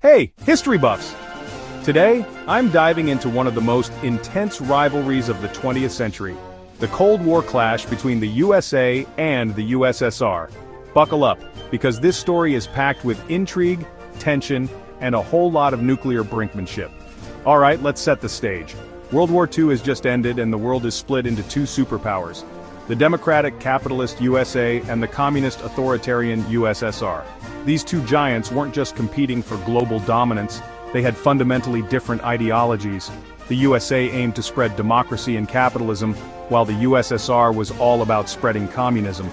Hey, history buffs! Today, I'm diving into one of the most intense rivalries of the 20th century, the Cold War clash between the USA and the USSR. Buckle up, because this story is packed with intrigue, tension, and a whole lot of nuclear brinkmanship. Alright, let's set the stage. World War II has just ended and the world is split into two superpowers: the democratic capitalist USA and the communist authoritarian USSR. These two giants weren't just competing for global dominance, they had fundamentally different ideologies. The USA aimed to spread democracy and capitalism, while the USSR was all about spreading communism.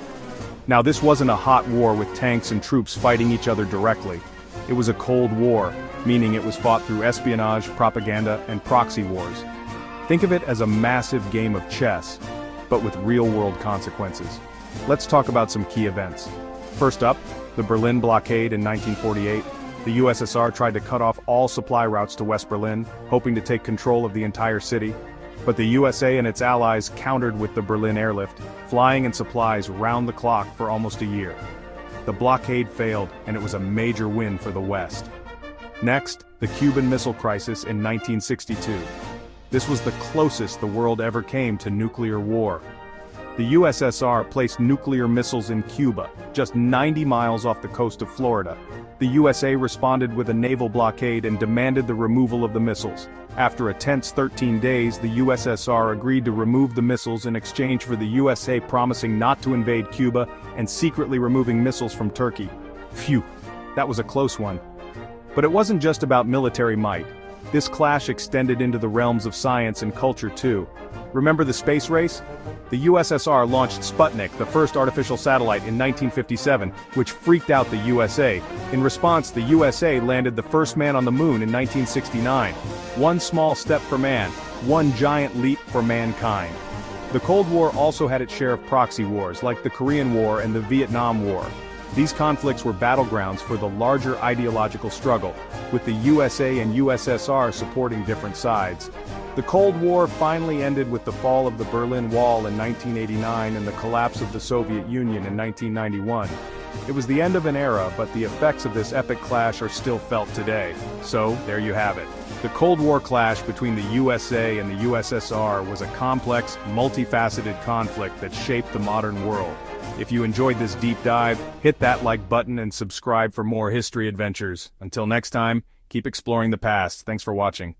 Now, this wasn't a hot war with tanks and troops fighting each other directly. It was a Cold War, meaning it was fought through espionage, propaganda, and proxy wars. Think of it as a massive game of chess, but with real-world consequences. Let's talk about some key events. First up, the Berlin blockade in 1948. The USSR tried to cut off all supply routes to West Berlin, hoping to take control of the entire city. But the USA and its allies countered with the Berlin airlift, flying in supplies round the clock for almost a year. The blockade failed, and it was a major win for the West. Next, the Cuban Missile Crisis in 1962. This was the closest the world ever came to nuclear war. The USSR placed nuclear missiles in Cuba, just 90 miles off the coast of Florida. The USA responded with a naval blockade and demanded the removal of the missiles. After a tense 13 days, the USSR agreed to remove the missiles in exchange for the USA promising not to invade Cuba and secretly removing missiles from Turkey. Phew, that was a close one. But it wasn't just about military might. This clash extended into the realms of science and culture too. Remember the space race? The USSR launched Sputnik, the first artificial satellite, in 1957, which freaked out the USA. In response, the USA landed the first man on the moon in 1969. One small step for man, one giant leap for mankind. The Cold War also had its share of proxy wars, like the Korean War and the Vietnam War. These conflicts were battlegrounds for the larger ideological struggle, with the USA and USSR supporting different sides. The Cold War finally ended with the fall of the Berlin Wall in 1989 and the collapse of the Soviet Union in 1991. It was the end of an era, but the effects of this epic clash are still felt today. So, there you have it. The Cold War clash between the USA and the USSR was a complex, multifaceted conflict that shaped the modern world. If you enjoyed this deep dive, hit that like button and subscribe for more history adventures. Until next time, keep exploring the past. Thanks for watching.